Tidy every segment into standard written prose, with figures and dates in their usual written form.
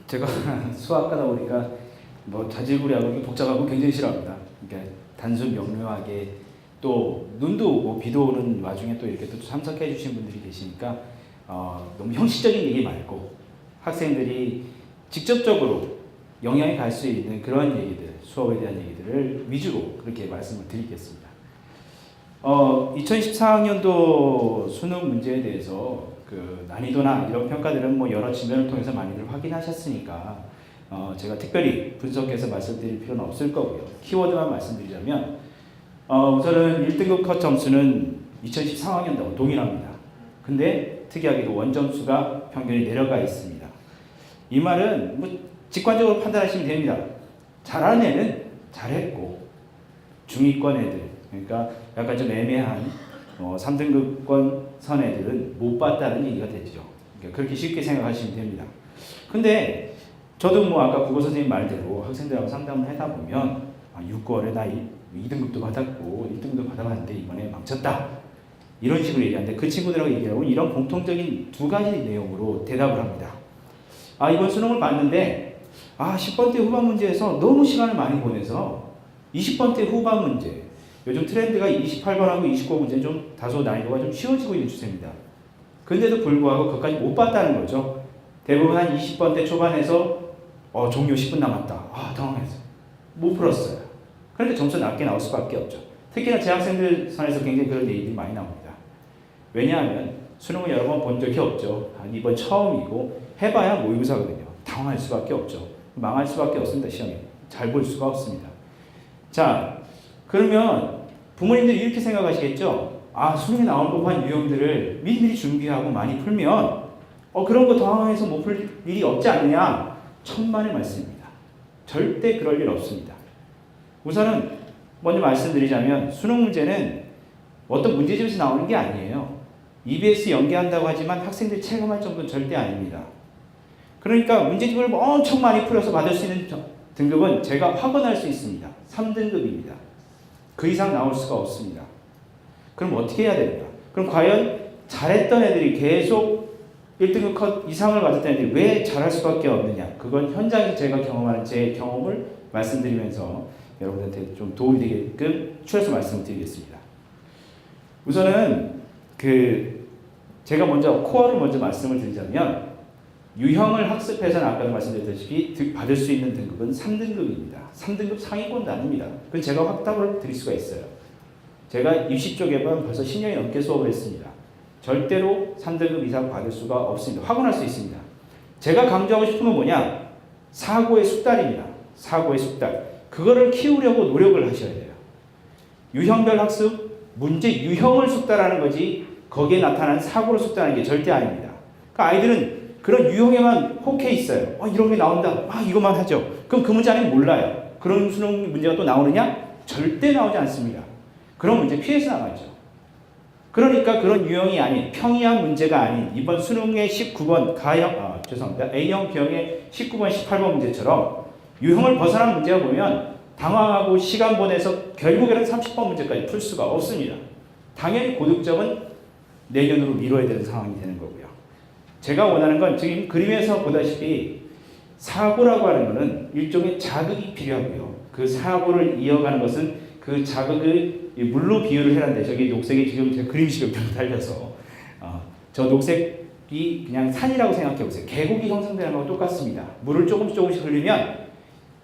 제가 수학하다 보니까 뭐 자질구레하고 복잡하고 굉장히 싫어합니다. 그러니까 단순 명료하게 또 눈도 오고 비도 오는 와중에 또 이렇게 또 참석해 주신 분들이 계시니까 너무 형식적인 얘기 말고 학생들이 직접적으로 영향이 갈 수 있는 그런 얘기들, 수업에 대한 얘기들을 위주로 그렇게 말씀을 드리겠습니다. 2014학년도 수능 문제에 대해서 그 난이도나 이런 평가들은 뭐 여러 지면을 통해서 많이들 확인하셨으니까 제가 특별히 분석해서 말씀드릴 필요는 없을 거고요. 키워드만 말씀드리자면 우선은 1등급 컷 점수는 2013학년도하고 동일합니다. 근데 특이하게도 원점수가 평균이 내려가 있습니다. 이 말은 뭐 직관적으로 판단하시면 됩니다. 잘하는 애는 잘했고 중위권 애들, 그러니까 약간 좀 애매한 3등급권 선 애들은 못 봤다는 얘기가 되죠. 그러니까 그렇게 쉽게 생각하시면 됩니다. 근데 저도 뭐 아까 국어 선생님 말대로 학생들하고 상담을 하다 보면 6월에 나 2등급도 받았고 1등급도 받아봤는데 이번에 망쳤다. 이런 식으로 얘기하는데 그 친구들하고 얘기하고 이런 공통적인 두 가지 내용으로 대답을 합니다. 이번 수능을 봤는데 10번대 후반 문제에서 너무 시간을 많이 보내서 20번대 후반 문제, 요즘 트렌드가 28번하고 29문제는 좀 다소 난이도가 좀 쉬워지고 있는 추세입니다. 근데도 불구하고 그것까지 못 봤다는 거죠. 대부분 한 20번대 초반에서 종료 10분 남았다. 당황했어요. 못 풀었어요. 그런데 점수 낮게 나올 수밖에 없죠. 특히나 제 학생들 선에서 굉장히 그런 얘기들이 많이 나옵니다. 왜냐하면 수능을 여러 번 본 적이 없죠. 이번 처음이고 해봐야 모의고사거든요. 당황할 수밖에 없죠. 망할 수밖에 없습니다. 시험에. 잘 볼 수가 없습니다. 자, 그러면 부모님들이 이렇게 생각하시겠죠. 수능에 나올 법한 유형들을 미리미리 준비하고 많이 풀면 그런 거 당황해서 못 풀 일이 없지 않느냐. 천만의 말씀입니다. 절대 그럴 일 없습니다. 우선은 먼저 말씀드리자면 수능 문제는 어떤 문제집에서 나오는 게 아니에요. EBS 연계한다고 하지만 학생들이 체감할 정도는 절대 아닙니다. 그러니까 문제집을 엄청 많이 풀어서 받을 수 있는 등급은 제가 확언할 수 있습니다. 3등급입니다. 그 이상 나올 수가 없습니다. 그럼 어떻게 해야 됩니까? 그럼 과연 잘했던 애들이 계속 1등급 컷 이상을 받았던 애들이 왜 잘할 수밖에 없느냐? 그건 현장에서 제가 경험하는 제 경험을 말씀드리면서 여러분한테 좀 도움이 되게끔 추려서 말씀을 드리겠습니다. 우선은 제가 먼저 코어를 먼저 말씀을 드리자면 유형을 학습해서는 아까도 말씀드렸다시피 받을 수 있는 등급은 3등급입니다. 3등급 상위권도 아닙니다. 그건 제가 확답을 드릴 수가 있어요. 제가 입시 쪽에만 벌써 10년이 넘게 수업을 했습니다. 절대로 3등급 이상 받을 수가 없습니다. 확언할 수 있습니다. 제가 강조하고 싶은 건 뭐냐? 사고의 숙달입니다. 사고의 숙달. 그거를 키우려고 노력을 하셔야 돼요. 유형별 학습, 문제 유형을 숙달하는 거지 거기에 나타난 사고를 숙달하는 게 절대 아닙니다. 그러니까 아이들은 그런 유형에만 혹해 있어요. 이런 게 나온다. 이것만 하죠. 그럼 그 문제 안에 몰라요. 그런 수능 문제가 또 나오느냐? 절대 나오지 않습니다. 그런 문제 피해서 나가죠. 그러니까 그런 유형이 아닌 평이한 문제가 아닌 이번 수능의 19번 A형, B형의 19번, 18번 문제처럼 유형을 벗어난 문제가 보면 당황하고 시간 보내서 결국에는 30번 문제까지 풀 수가 없습니다. 당연히 고득점은 내년으로 미뤄야 되는 상황이 되는 거고요. 제가 원하는 건 지금 그림에서 보다시피 사고라고 하는 것은 일종의 자극이 필요하고요. 그 사고를 이어가는 것은 그 자극을 물로 비유를 해놨는데 저기 녹색이 지금 제 그림식을 달려서 저 녹색이 그냥 산이라고 생각해 보세요. 계곡이 형성되는 거랑 똑같습니다. 물을 조금씩 흘리면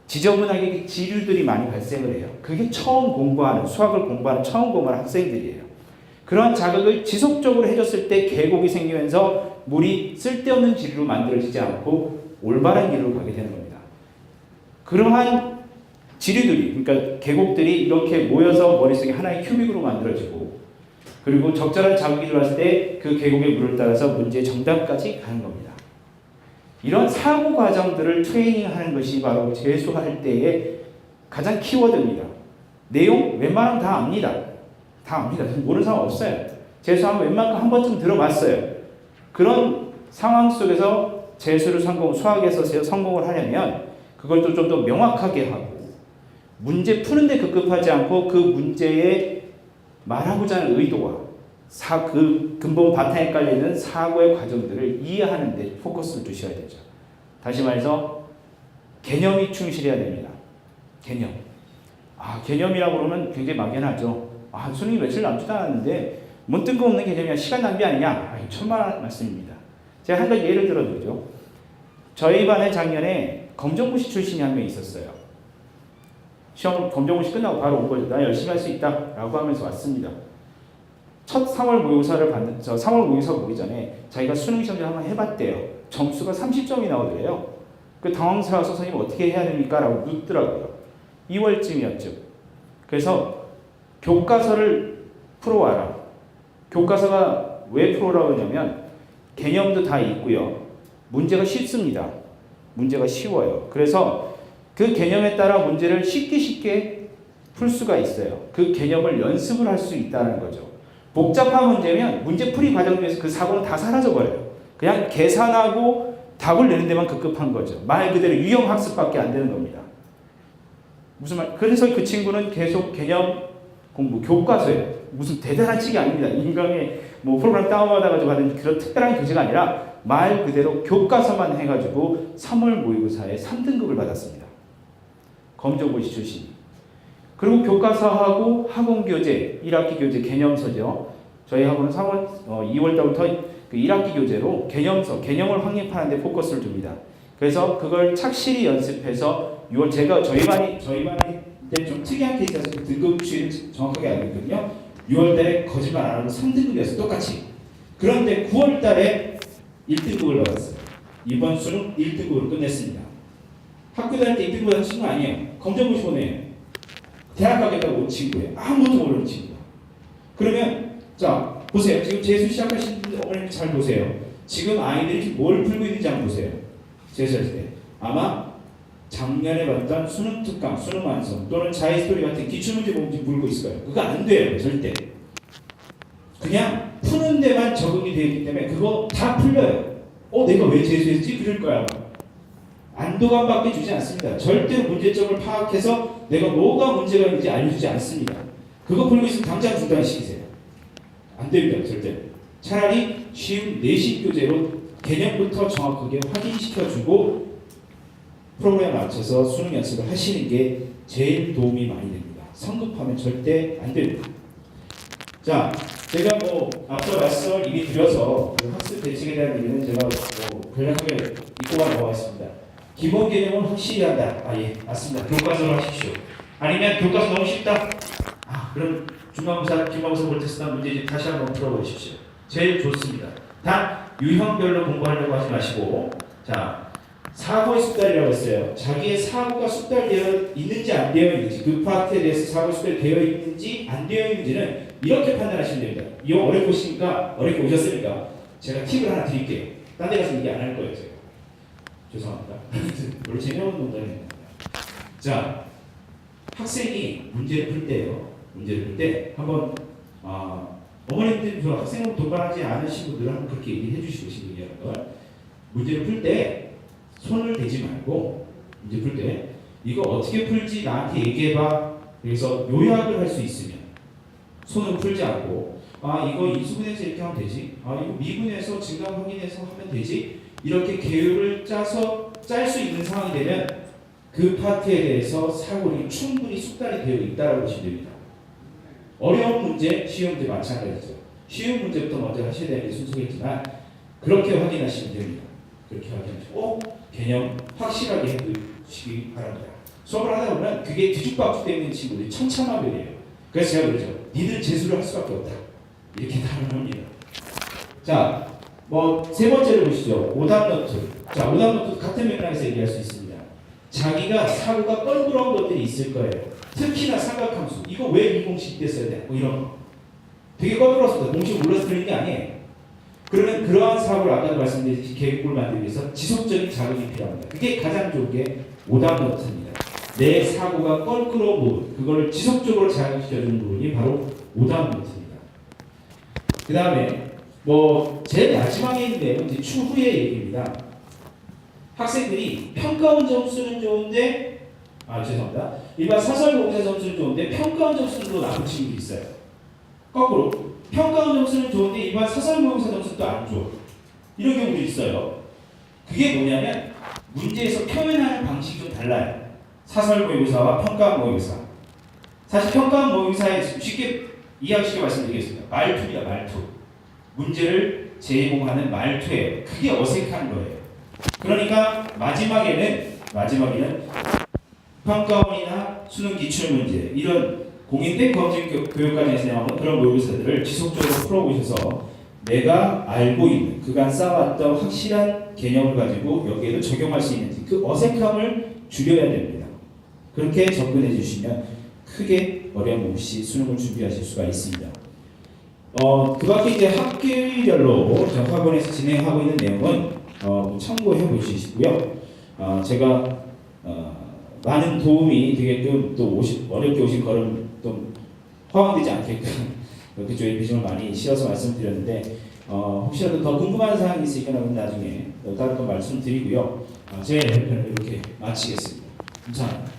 지저분하게 지류들이 많이 발생을 해요. 그게 처음 공부하는, 수학을 공부하는 처음 공부하는 학생들이에요. 그런 자극을 지속적으로 해줬을 때 계곡이 생기면서 물이 쓸데없는 지류로 만들어지지 않고 올바른 길로 가게 되는 겁니다. 그러한 지류들이, 그러니까 계곡들이 이렇게 모여서 머릿속에 하나의 큐빅으로 만들어지고 그리고 적절한 자극이 들어왔을 때 그 계곡의 물을 따라서 문제의 정답까지 가는 겁니다. 이런 사고 과정들을 트레이닝하는 것이 바로 재수할 때의 가장 키워드입니다. 내용 웬만하면 다 압니다. 다 압니다. 모르는 사람 없어요. 재수하면 웬만큼 한 번쯤 들어봤어요. 그런 상황 속에서 재수를 수학에서 성공을 하려면 그걸 또 좀 더 명확하게 하고 문제 푸는데 급급하지 않고 그 문제에 말하고자 하는 의도와 그 근본 바탕에 깔려있는 사고의 과정들을 이해하는 데 포커스를 두셔야 되죠. 다시 말해서 개념이 충실해야 됩니다. 개념. 개념이라고 그러면 굉장히 막연하죠. 수능이 며칠 남지도 않았는데 뭔 뜬금없는 개념이야. 시간 낭비 아니냐. 천만한 말씀입니다. 제가 한 가지 예를 들어드리죠. 저희 반에 작년에 검정고시 출신이 한 명 있었어요. 시험 검정고시 끝나고 바로 온 거죠. 나 열심히 할 수 있다 라고 하면서 왔습니다. 첫 3월 모의고사를 3월 모의고사 보기 전에 자기가 수능 시험을 한번 해봤대요. 점수가 30점이 나오더래요. 그 당황스러워서 선생님 어떻게 해야 됩니까? 라고 묻더라고요. 2월쯤이었죠. 그래서 교과서를 풀어와라. 교과서가 왜 풀어오라고 하냐면 개념도 다 있고요. 문제가 쉽습니다. 문제가 쉬워요. 그래서 그 개념에 따라 문제를 쉽게 풀 수가 있어요. 그 개념을 연습을 할 수 있다는 거죠. 복잡한 문제면 문제풀이 과정 중에서 그 사고는 다 사라져버려요. 그냥 계산하고 답을 내는 데만 급급한 거죠. 말 그대로 유형학습밖에 안 되는 겁니다. 무슨 말? 그래서 그 친구는 계속 개념 공부, 교과서에 무슨 대단한 책이 아닙니다. 인강에 프로그램 다운받아가지고 받은 그런 특별한 교재가 아니라 말 그대로 교과서만 해가지고 3월 모의고사에 3등급을 받았습니다. 검정고시 출신. 그리고 교과서하고 학원교재, 1학기 교재 개념서죠. 저희 학원은 2월달부터 그 1학기 교재로 개념을 확립하는 데 포커스를 둡니다. 그래서 그걸 착실히 연습해서 6월 저희 반이 좀 특이한 케이스라서 그 등급 추이를 정확하게 알고 있거든요. 6월달에 거짓말 안 하고 3등급이었어요. 똑같이. 그런데 9월달에 1등급을 받았어요. 이번 수능 1등급으로 끝냈습니다. 학교 다닐 때 1등급 받은 친구 아니에요. 검정고시 보내요. 대학 가겠다고 온 친구예요. 아무것도 모르는 친구가. 그러면 자 보세요. 지금 재수 시작하신 분들 어머님 잘 보세요. 지금 아이들이 뭘 풀고 있는지 한번 보세요. 재수할 때 아마 작년에 봤던 수능 특강, 수능 완성 또는 자이스토리 같은 기출문제 공지 물고 있을 거예요. 그거 안 돼요. 절대. 그냥 푸는 데만 적응이 되어 있기 때문에 그거 다 풀려요. 내가 왜 재수했지? 그럴 거야. 안도감밖에 주지 않습니다. 절대로 문제점을 파악해서 내가 뭐가 문제가 있는지 알려주지 않습니다. 그거 풀고 있으면 당장 중단시키세요. 안 됩니다. 절대. 차라리 쉬운 내신 교재로 개념부터 정확하게 확인시켜주고 프로그램에 맞춰서 수능 연습을 하시는 게 제일 도움이 많이 됩니다. 성급하면 절대 안 됩니다. 자, 제가 앞서 말씀을 이미 드려서 학습 대책에 대한 얘기는 제가 간략하게 잊고만 넘어가겠습니다. 기본 개념은 확실히 한다. 예, 맞습니다. 교과서로 하십시오. 아니면 교과서 너무 쉽다. 그럼 중간고사, 기말고사 볼 테스트 문제 다시 한번 풀어보십시오. 제일 좋습니다. 단 유형별로 공부하려고 하지 마시고, 자, 사고의 숙달이라고 했어요. 자기의 사고가 숙달되어 있는지 안 되어 있는지, 그 파트에 대해서 사고 숙달이 되어 있는지 안 되어 있는지는 이렇게 판단하시면 됩니다. 이거 어렵게 오셨으니까 제가 팁을 하나 드릴게요. 딴 데 가서 얘기 안 할 거예요. 제가. 죄송합니다. 별로 재미없는 농담입니다. 자, 학생이 문제를 풀 때 한번 어머님들 학생을 동반하지 않으신 분들은 한번 그렇게 얘기해 주시고 싶은 걸 문제를 풀 때 손을 대지 말고 문제 풀 때 이거 어떻게 풀지 나한테 얘기해봐. 그래서 요약을 할 수 있으면 손을 풀지 않고 이거 이수분해서 이렇게 하면 되지. 이거 미분해서 증감 확인해서 하면 되지. 이렇게 계율을 짜서 짤 수 있는 상황이 되면 그 파트에 대해서 사고력이 충분히 숙달이 되어 있다고 보시면 됩니다. 어려운 문제, 쉬운 문제 마찬가지죠. 쉬운 문제부터 먼저 하셔야 되는 게 순서겠지만 그렇게 확인하시면 됩니다. 그렇게 확인하시고 개념 확실하게 해두시기 바랍니다. 수업을 하다 보면 그게 뒤죽박죽되어 있는 친구들이 천차만별이에요. 그래서 제가 그러죠. 니들 재수를 할 수밖에 없다. 이렇게 답합니다. 자, 세 번째를 보시죠. 오답노트. 자, 오답노트 같은 맥락에서 얘기할 수 있습니다. 자기가 사고가 껄끄러운 것들이 있을 거예요. 특히나 삼각함수. 이거 왜 이 공식 때 써야 돼? 이런 거. 되게 껄끄러웠습니다. 공식 몰라서 그런 게 아니에요. 그러면 그러한 사고를 아까도 말씀드렸듯이 계획을 만들기 위해서 지속적인 자극이 필요합니다. 그게 가장 좋은 게 오답노트입니다. 내 사고가 껄끄러운 부분, 그걸 지속적으로 자극시켜주는 부분이 바로 오답노트입니다. 그 다음에 제일 마지막에 있는 내용은 이제 추후의 얘기입니다. 학생들이 평가원 점수는 좋은데 죄송합니다. 일반 사설 모의고사 점수는 좋은데 평가원 점수는 나쁜 친구도 있어요. 거꾸로 평가원 점수는 좋은데 일반 사설 모의고사 점수는 또 안 좋아. 이런 경우도 있어요. 그게 뭐냐면 문제에서 표현하는 방식이 좀 달라요. 사설 모의고사와 평가 모의고사. 사실 평가 모의고사에 쉽게 이해하시게 말씀드리겠습니다. 말투입니다. 말투. 문제를 제공하는 말투예요. 그게 어색한 거예요. 그러니까 마지막에는 평가원이나 수능 기출문제 이런 공인된 검증 교육과정에서 나오는 그런 모의고사들을 지속적으로 풀어보셔서 내가 알고 있는 그간 쌓아왔던 확실한 개념을 가지고 여기에도 적용할 수 있는지 그 어색함을 줄여야 됩니다. 그렇게 접근해 주시면 크게 어려움 없이 수능을 준비하실 수가 있습니다. 그 밖에 이제 학기별로 학원에서 진행하고 있는 내용은 참고해 보시고요. 제가 많은 도움이 되게끔 또 어렵게 오신 걸음 좀 허황되지 않게끔 그쪽에 비중을 많이 실어서 말씀드렸는데 혹시라도 더 궁금한 사항이 있으시면 나중에 따로 또 말씀드리고요. 제 발표는 이렇게 마치겠습니다. 감사합니다.